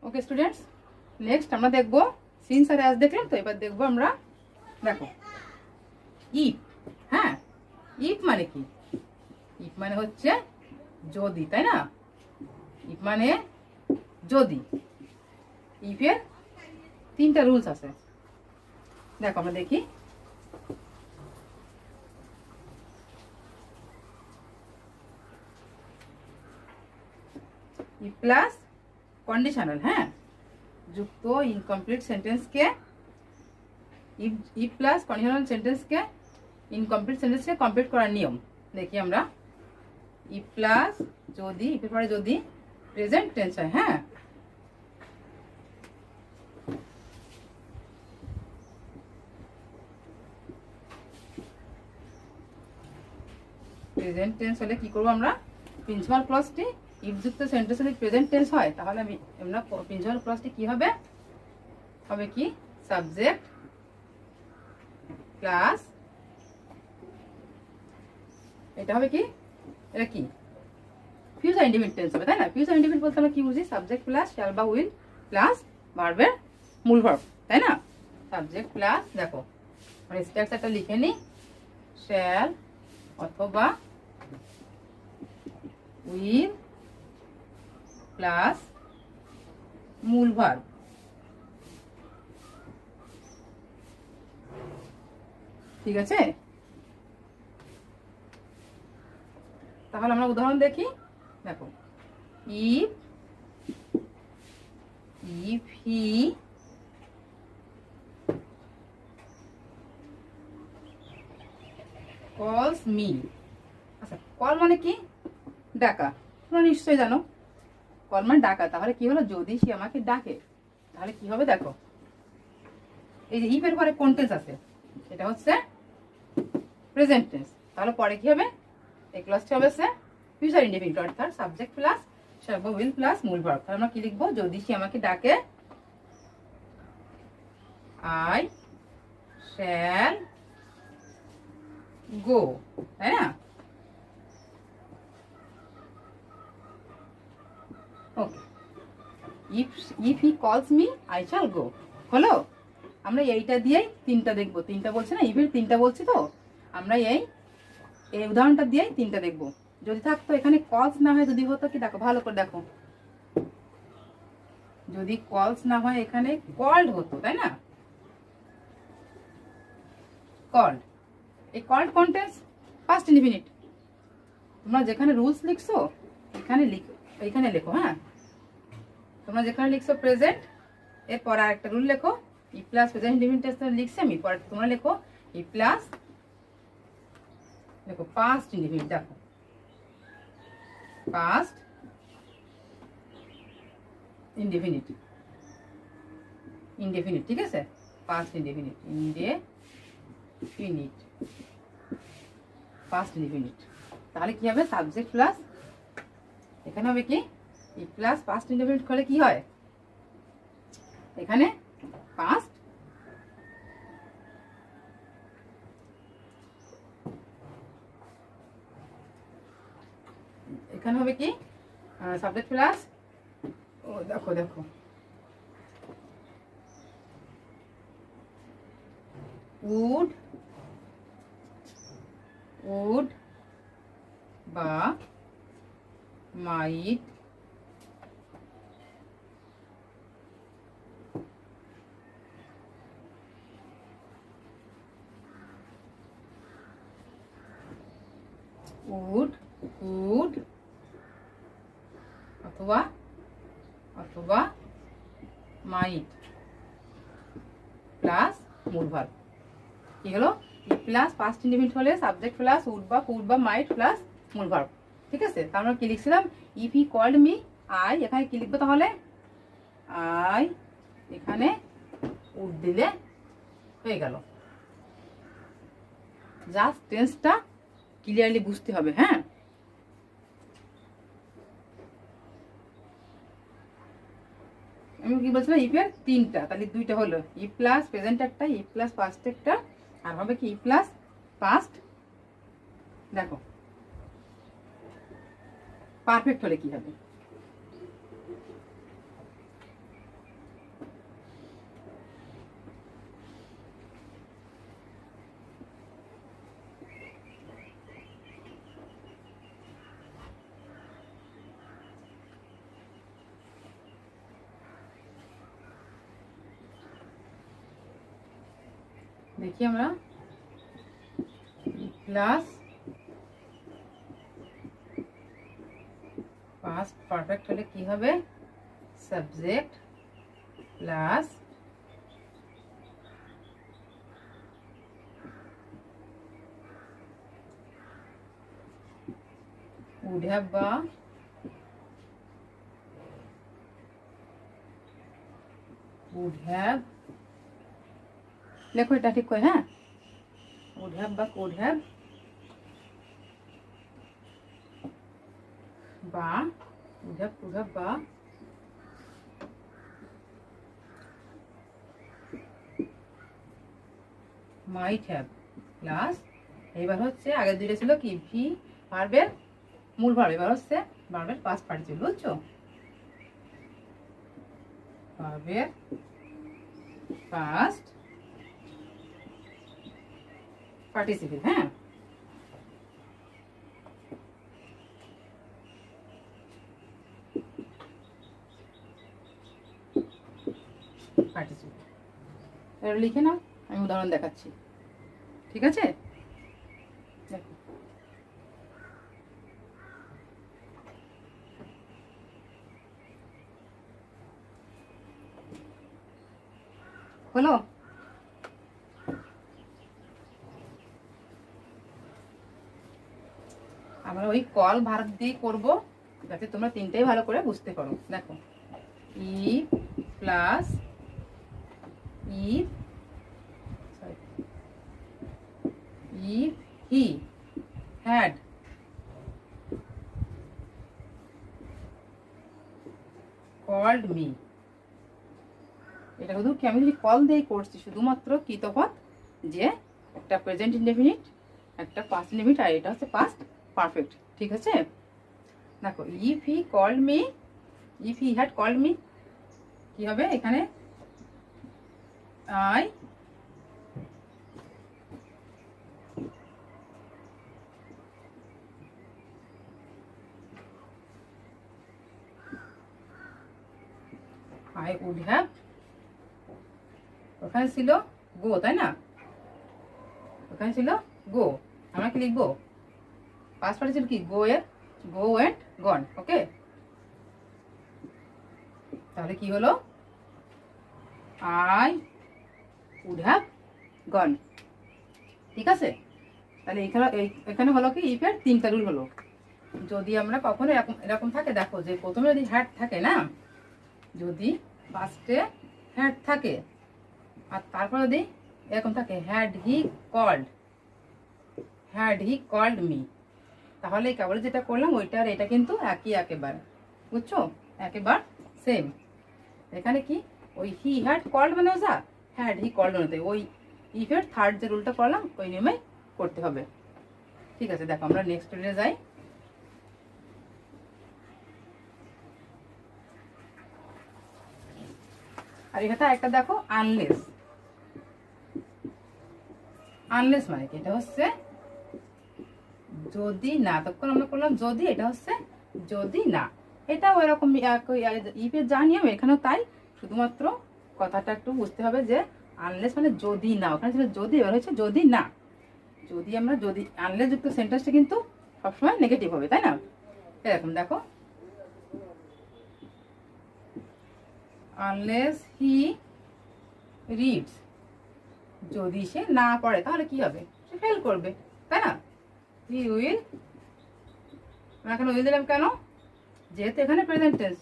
Okay students, next আমরা দেখবো since আর as. দেখলাম তো, এবার দেখবো আমরা, দেখো ইফ। হ্যাঁ, ইফ মানে কি? ইফ মানে হচ্ছে যদি, তাই না? ইফ মানে যদি। ইফের তিনটা রুলস আছে, দেখো আমরা দেখি। ইফ প্লাস কন্ডিশনাল, হ্যাঁ, যুক্ত ইনকমপ্লিট সেন্টেন্সকে, ইফ প্লাস কন্ডিশনাল সেন্টেন্সকে ইনকমপ্লিট সেন্টেন্সকে কমপ্লিট করার নিয়ম দেখি আমরা। ইফ প্লাস যদি, ইফের পরে যদি প্রেজেন্ট টেন্স হয়, হ্যাঁ, প্রেজেন্ট টেন্স হলে কি করবো আমরা? প্রিন্সিপাল ক্লজটি ইফ যুক্ত সেন্টেন্স যদি প্রেজেন্ট টেন্স হয়, তাহলে আমরা প্রিন্সিপাল ক্লজটি কি হবে? হবে কি? সাবজেক্ট প্লাস, এটা হবে কি? এটা কি? ফিউচার ইনডিফিনিট টেন্স হবে, তাই না? ফিউচার ইনডিফিনিট বলতে আমরা কি বুঝি? সাবজেক্ট প্লাস শ্যাল বা উইল প্লাস ভার্বের মূল ভার্ব, তাই না? সাবজেক্ট প্লাস, দেখো মানে স্ট্রাকচারটা লিখে নি, শ্যাল অথবা উইল প্লাস মূল ভার্ব। ঠিক আছে, তাহলে আমরা উদাহরণ দেখি। দেখো, ইফ হি কলস মি। আচ্ছা, কল মানে কি? ডাকা। তোমরা নিশ্চয়ই জানো কল মানে ডাকা। তাহলে কি হলো? যদি সে আমাকে ডাকে, তাহলে কি হবে? দেখো, এই যে ইফের পরে কোন টেন্স আছে? এটা হচ্ছে প্রেজেন্ট টেন্স। তাহলে পরে কি হবে? এই ক্লজটি হবে ফিউচার ইনডিফিনিট, অর্থাৎ সাবজেক্ট প্লাস শ্যাল বা উইল প্লাস মূল ভার্ব। তাহলে আমরা কি লিখবো? যদি সে আমাকে ডাকে, আই শ্যাল গো, তাই না? ওকে, ইফ হি কলস মি আই শ্যাল গো হলো। আমরা এইটা দিয়েই তিনটা দেখবো। তিনটা বলছি না, ইফের তিনটা বলছি তো, আমরা এই উদাহরণটা দিয়েই তিনটা দেখবো। যদি থাকতো এখানে কলস না হয়, যদি হতো কি, দেখো ভালো করে দেখো, যদি কলস না হয় এখানে কল্ড হতো, তাই না? কল্ড, এই কল্ড কন্টেন্স পাস্ট ইনডিফিনিট। তোমরা যেখানে রুলস লিখছো এখানে লিখো, এইখানে লেখো। হ্যাঁ, তোমরা যেখানে লিখছো প্রেজেন্ট, এরপর আর একটা রুল লেখো। ই প্লাস প্রেজেন্ট ইনডিফিনিট লিখছি আমি, পরে তোমরা লেখো ই প্লাস, দেখো পাস্ট ইনডিফিনিট, দেখো পাস্ট ইনডিফিনিট, ইনডিফিনিট, ঠিক আছে? Past indefinite, indefinite, past indefinite. তাহলে কি হবে? সাবজেক্ট প্লাস, এখানে হবে কি? ই প্লাস পাস্ট ইনডিফিনিট করলে কি হয়? এখানে পাস্ট, এখানে হবে কি? সাবজেক্ট প্লাস, ও দেখো দেখো, উড, উড বা মাইট, উড, উড অথবা অথবা মাইট প্লাস মূল ভার্ব। কি হলো? ই প্লাস পাস্ট ইনডিফিনিট হলে সাবজেক্ট প্লাস উড বা কুড বা মাইট প্লাস মূল ভার্ব। ঠিক আছে, তা আমরা কি লিখছিলাম? If he called me I, এখানে কি লিখবো তাহলে? আই, এখানে উড দিলে হয়ে গেল। জাস্ট টেন্সটা ক্লিয়ারলি বুঝতে হবে। হ্যাঁ, আমি কি বলছিলাম? ইফের তিনটা, তাহলে দুইটা হলো ই প্লাস প্রেজেন্ট একটা, ই প্লাস পাস্ট একটা, আর হবে কি ই প্লাস পাস্ট। দেখো পারফেক্ট হলে কি হবে? দেখি আমরা প্লাস পাস্ট পারফেক্ট হলে কি হবে, সাবজেক্ট প্লাস would have বা would have, লেখো এটা ঠিক করে, হ্যাঁ, would have বা could have বা would have could have বা might have প্লাস, এবার হচ্ছে আগের দুইটা ছিল কি ভি ভার্বের মূল ভার্ব, এবার হচ্ছে ভার্বের পাস্ট পার্টিসিপল, বুঝছো, ভার্বের পাস্ট পার্টিসিপল, হ্যাঁ, পার্টিসিপল। এবার লিখে নাও, আমি উদাহরণ দেখাচ্ছি, ঠিক আছে, দেখো হলো। আমরা ওই কল ভার্ব দিয়ে করব যাতে তোমরা তিনটেই ভালো করে বুঝতে পারো। দেখো if plus if if he had called me, এটা শুধু কি আমি যদি কল দিয়ে করছি, শুধুমাত্র কি তফাৎ যে একটা প্রেজেন্ট ইনডেফিনিট একটা পাস্ট ইনডেফিনিট আর এটা হচ্ছে পাস্ট পারফেক্ট, ঠিক আছে। দেখো if he called me, if he had called me কি হবে এখানে, আই I would have, ওখানে ছিল গো, তাই না, ওখানে ছিল গো, আমরা কি লিখবো পাস্ট পার্টিসিপল কি গো এর, গো এন্ড গন, ওকে, তাহলে কি হলো I would have gone, ঠিক আছে। তাহলে এখানে হলো কি ইফ এর তিনটা রুল হলো। যদি আমরা কখনো এরকম এরকম থাকে, দেখো যে প্রথমে যদি হ্যাড থাকে না, যদি ফার্স্টে হ্যাড থাকে আর তারপর যদি এরকম থাকে হ্যাড হি কল্ড মি, তাহলে কেবল যেটা করলাম ওইটা আর এটা কিন্তু একই একেবারে, বুঝছো, একেবার সেম। এখানে কি ওই হি হ্যাড কল্ড মানে যা হ্যাড হি কল্ড মানে ওই ইফের থার্ড যে রুলটা করলাম ওই নিয়মে করতে হবে, ঠিক আছে। দেখো আমরা নেক্সট রুলে যাই। আর এখানে একটা দেখো আনলেস, আনলেস মানে কি, এটা হচ্ছে যদি না, তখন আমরা করলাম যদি, এটা হচ্ছে যদি না, এটা ওইরকম ইফের যা নিয়ম এখানেও তাই, শুধুমাত্র কথাটা একটু বুঝতে হবে যে আনলেস মানে যদি না, ওখানে ছিল যদি, এবার হচ্ছে যদি না, যদি আমরা যদি আনলেস যুক্ত সেন্টেন্সটা কিন্তু সবসময় নেগেটিভ হবে, তাই না, এরকম দেখো আনলেস হি রিডস, যদি সে না পড়ে তাহলে কি হবে, সে ফেল করবে, তাই না, হি উইল, আমরা এখানে উইল দিলাম কেন, যেহেতু এখানে প্রেজেন্ট টেন্স,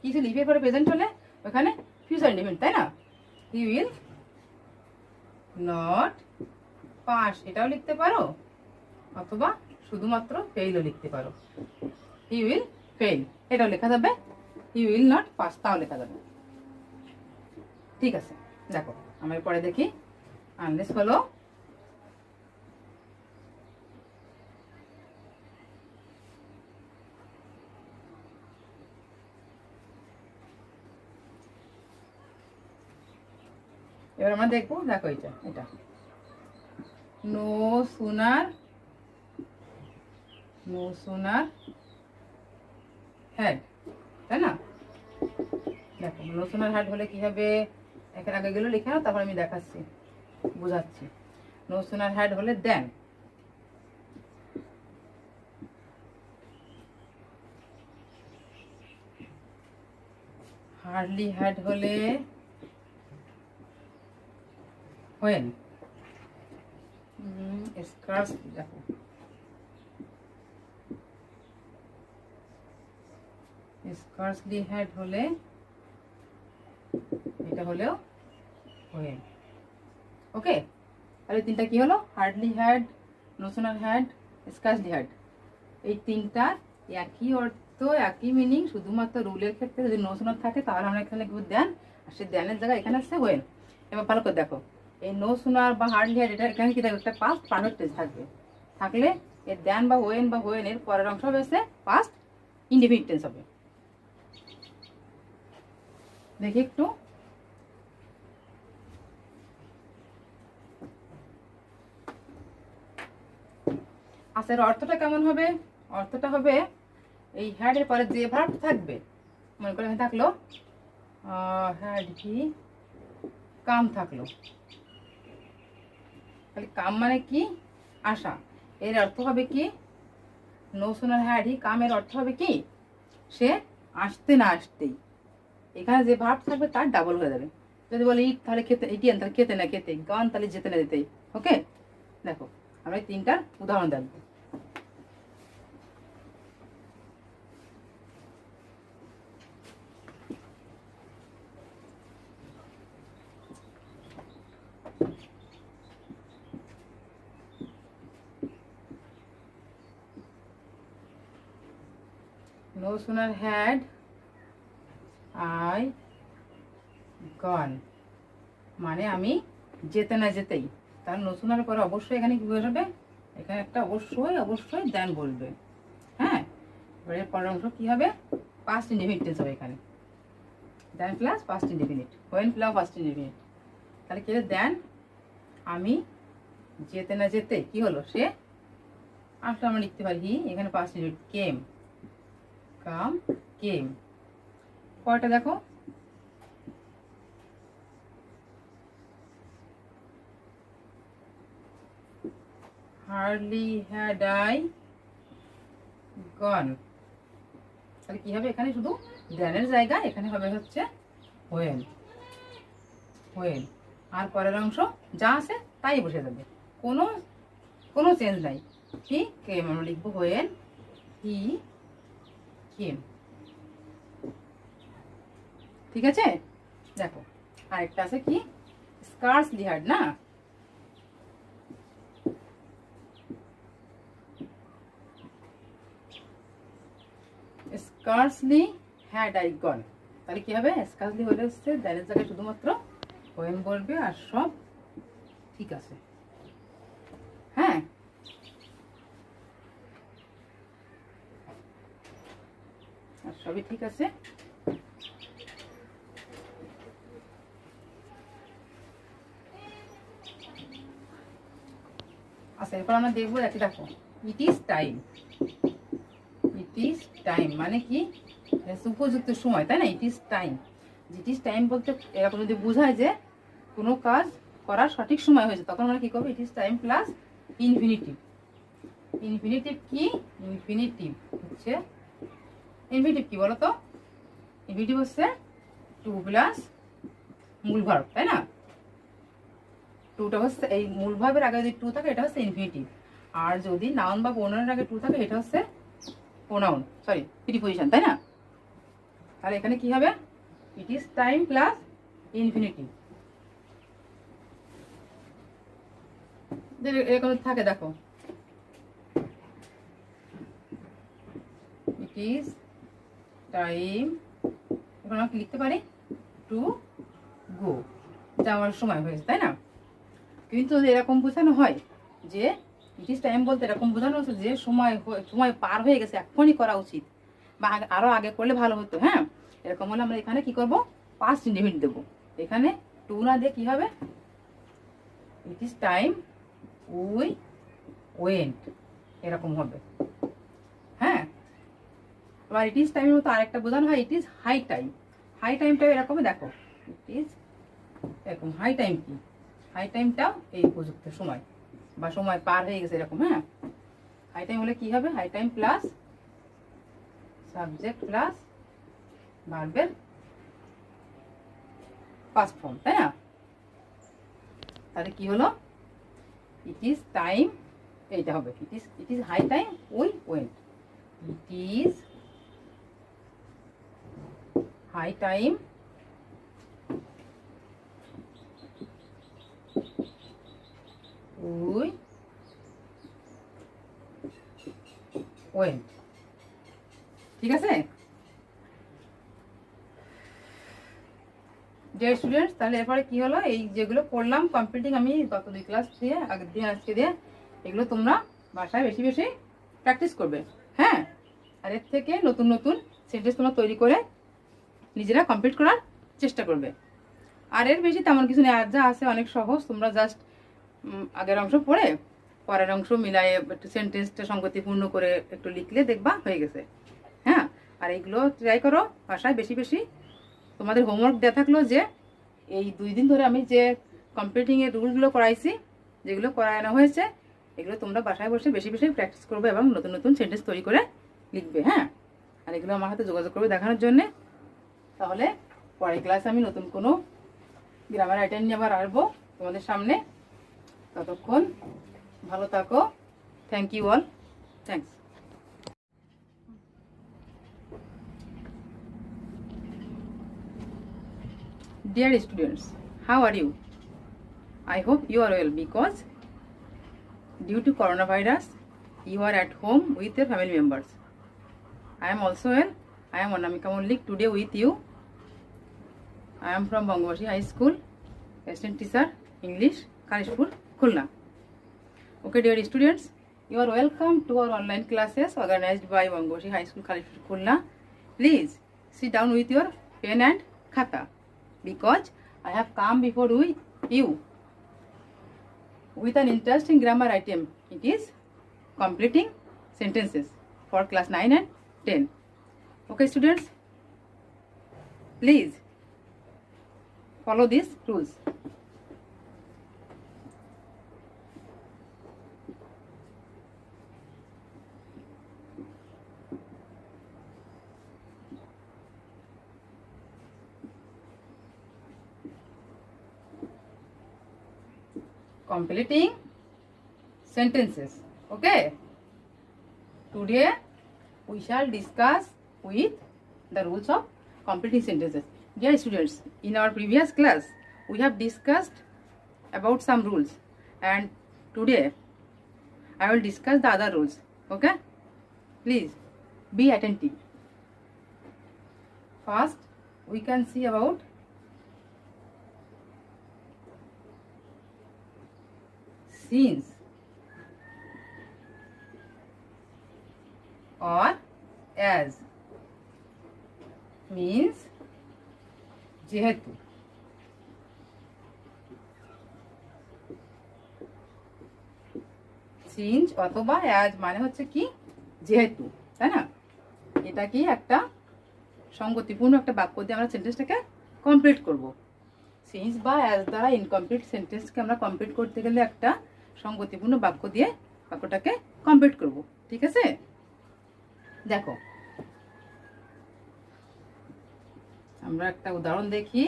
কিছু লিখে পরে প্রেজেন্ট হলে ওখানে ফিউচার ইনডেফিনিট, তাই না, হি উইল নট পাস এটাও লিখতে পারো, অথবা শুধুমাত্র ফেইলও লিখতে পারো, হি উইল ফেইল এটাও লেখা যাবে, হি উইল নট পাস তাও লেখা যাবে, ঠিক আছে। দেখো আমরা পরে দেখি আনলেস হলো এবার আমরা দেখবো, দেখো এটা এটা নো সুনার হ্যাড, তাই না, দেখো নো সুনার হ্যাড হলে কি হবে, এখানে আগে গেলো লিখে নাও, তারপর আমি দেখাচ্ছি। বোঝাচ্ছি। নো সুনার হ্যাড হলে দেন, হার্ডলি হ্যাড হলে হোয়েন, স্কার্স, দেখো স্কার্সলি হ্যাড হলে এটা হলেও হোয়েন। ওকে, তাহলে তিনটা কি হলো? Hardly had, no sooner had, scarcely had. এই তিনটা একই অর্থ, একই মিনিং, শুধুমাত্র রুলের ক্ষেত্রে যদি নো সুনার থাকে তাহলে আমরা এখানে লিখবো দেন, আর সেই দেনের জায়গায় এখানে আসছে হোয়েন। এবার ভালো করে দেখো, এই নো সুনার বা হার্ডলি হ্যাড এটা এখানে কি থাকবে? একটা পাস্ট পারফেক্ট টেন্স থাকবে। থাকলে এর দেন বা হোয়েনের পরের অংশ হবে পাস্ট ইনডেফিনিট টেন্স হবে। দেখি একটু, আচ্ছা এর অর্থটা কেমন হবে? অর্থটা হবে এই হ্যাড এর পরে যে ভার্ব থাকবে, মনে করে এখানে থাকলো হ্যাড হি কাম থাকলো, তাহলে কাম মানে কি? আসা। এর অর্থ হবে কি? নো সুনার হ্যাড হি কাম এর অর্থ হবে কি? সে আসতে না আসতেই, এখানে যে ভার্ব থাকবে তার ডাবল হয়ে যাবে। যদি বলে ইট তাহলে খেতে, ইটিয়ান তাহলে খেতে না খেতে, গান তাহলে যেতে না যেতেই। ওকে, দেখো আমরা এই তিনটার উদাহরণ দেখবো। No sooner had I gone মানে আমি যেতে না যেতেই, তার নো সুনার পরে অবশ্যই এখানে কি বসবে? এখানে একটা অবশ্যই দেন বলবে। হ্যাঁ, এর পরের অংশ কি হবে? পাস্ট ইনডেফিনিট টেন্স হবে। এখানে then plus past indefinite, when plus past indefinite. তাহলে কি হলো? দেন আমি যেতে না যেতে কি হলো? সে আসলে আমরা লিখতে পারি হি, এখানে পাস্ট ইনডেফিনিট কেম, কাম কেম। পরেরটা দেখো, hardly had I gone, তাহলে কি হবে? এখানে শুধু দেনের জায়গায় এখানে হবে হচ্ছে হোয়েন, হোয়েন। আর পরের অংশ যা আছে তাই বসে যাবে, কোনো কোনো চেঞ্জ নাই। হি কেম আমরা লিখবো হোয়েন হি কেম। ঠিক আছে, দেখো আরেকটা আছে কি? স্কার্সলি হ্যাড না, স্কার্সলি হ্যাড আই গন, তাহলে কি হবে? স্কার্সলি হলে হচ্ছে দেনের জায়গায় শুধুমাত্র হোয়েন বলবে আর সব ঠিক আছে। হ্যাঁ, আর সবই ঠিক আছে। আচ্ছা এরপর আমরা দেখবো, দেখো it is time. It is time মানে কি? উপযুক্ত সময়, তাই না? It is time. It is time বলতে এরকম যদি বোঝায় যে কোনো কাজ করার সঠিক সময় হয়েছে, তখন আমরা কি করবো? It is time plus infinitive. Infinitive কি? ইনফিনিটিভ হচ্ছে, ইনফিনিটিভ কি বলো তো? ইনফিনিটিভ হচ্ছে টু প্লাস মূল ভার্ব, তাই না? টুটা হচ্ছে এই মূল ভার্বের আগে যদি টু থাকে এটা হচ্ছে ইনফিনিটিভ, আর যদি নাউন বা প্রোনাউনের আগে টু থাকে এটা হচ্ছে প্রোনাউন, সরি প্রিপোজিশন, তাই না? তাহলে এখানে কি হবে? It is time plus infinitive. এরকম থাকে, দেখো ইট ইজ টাইম, এখন আমরা লিখতে পারি টু গো, যাওয়ার সময় হয়েছে, তাই না? কিন্তু এরকম বোঝানো হয় যে ইট ইজ টাইম বলতে এরকম বোঝানো হচ্ছে যে সময় পার হয়ে গেছে, এখনই করা উচিত, বা আরো আগে করলে ভালো হতো। হ্যাঁ, এরকম হলে আমরা এখানে কি করব? পাস্ট ইনডেফিনিট দেবো। এখানে টু না দিয়ে কি হবে? It is time we went, এরকম হবে। হ্যাঁ, আবার ইট ইজ টাইমের মতো আরেকটা বোঝানো হয় it is high time. High টাইমটা এরকম, দেখো ইট ইজ এরকম। হাই টাইম কি? হাই টাইমটাও এই উপযুক্ত সময় বা সময় পার হয়ে গেছে এরকম। হ্যাঁ, হাই টাইম হলে কি হবে? High time plus subject plus ভার্বের পাস্ট ফর্ম, তাই না? তাহলে কি হলো? ইট ইজ টাইম, এইটা হবে it is high time we went. It is high time we went. ঠিক আছে ডিয়ার স্টুডেন্টস, তাহলে এরপরে কি হলো? এই যেগুলো পড়লাম কমপ্লিটিং আমি গত 2 ক্লাস দিয়ে, আগের দিন আজকে দিয়ে, এগুলো তোমরা বাসায় বেশি বেশি প্র্যাকটিস করবে। হ্যাঁ, আর এর থেকে নতুন নতুন সেন্টেন্স তোমরা তৈরি করে নিজেরা কমপ্লিট করার চেষ্টা করবে। আর এর বেশি তেমন কিছু নেই, আর যা আছে অনেক সহজ। তোমরা জাস্ট আগের অংশ পড়ে পরের অংশ মিলায়ে একটু সেন্টেন্সটা সঙ্গতিপূর্ণ করে একটু লিখলে দেখবা হয়ে গেছে। হ্যাঁ, আর এইগুলো ট্রাই করো বাসায় বেশি বেশি। তোমাদের হোমওয়ার্ক দেওয়া থাকলো যে এই 2 দিন ধরে আমি যে কম্পিউটিংয়ের রুলগুলো করাইছি, যেগুলো করানো হয়েছে, এগুলো তোমরা বাসায় বসে বেশি বেশি প্র্যাকটিস করবে এবং নতুন নতুন সেন্টেন্স তৈরি করে লিখবে। হ্যাঁ, আর এগুলো আমার হাতে যোগাযোগ করবে দেখানোর জন্যে। তাহলে পরের ক্লাসে আমি নতুন কোনো গ্রামার আইটেম নিয়ে আবার আসবো তোমাদের সামনে। ততক্ষণ ভালো থাকো। Thank you all. Thanks. Dear students, how are you? I hope you are well because due to coronavirus, you are at home with your family members. I am also well. I am Anamika Mullik today with you. I am from Bangladesh High School, assistant teacher, English, Kalishpur, Khulna. Okay, dear students, you are welcome to our online classes organized by Bangladesh High School, Kalishpur, Khulna. Please sit down with your pen and khata because I have come before you with an interesting grammar item. It is completing sentences for class 9 and 10. Okay, students, please follow these rules. Completing sentences. Okay, today we shall discuss with the rules of completing sentences. Dear students, in our previous class we have discussed about some rules and today I will discuss the other rules. Okay, please be attentive. First we can see about since or as means যেহেতু। Since অথবা as মানে হচ্ছে কি যেহেতু, তাই না? এটা কি একটা সঙ্গতিপূর্ণ একটা বাক্য দিয়ে আমরা সেন্টেন্সটাকে কমপ্লিট করব। সিন্স বা অ্যাজ দ্বারা ইনকমপ্লিট সেন্টেন্সকে আমরা কমপ্লিট করতে গেলে একটা সঙ্গতিপূর্ণ বাক্য দিয়ে বাক্যটাকে কমপ্লিট করব। ঠিক আছে, দেখো আমরা একটা উদাহরণ দেখি।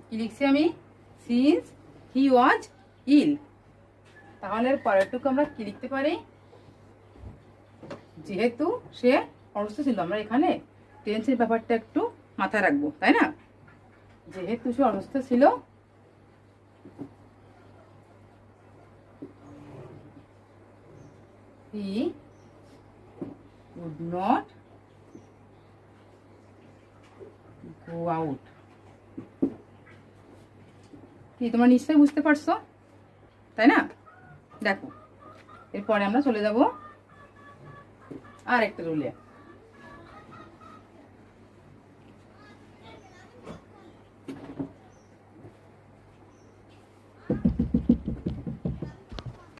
কি লিখছি আমি? সিন্স হি ওয়াজ ইল। তাহলে পরেরটুকু আমরা কি লিখতে পারি? যেহেতু সে অসুস্থ ছিল। আমরা এখানে টেন্সের ব্যাপারটা একটু মাথায় রাখবো, তাই না? যেহেতু সে অসুস্থ ছিল he would not go out. কি তোমরা নিশ্চয়ই বুঝতে পারছো, তাই না? দেখো এরপরে আমরা চলে যাব আর একটা রুলে।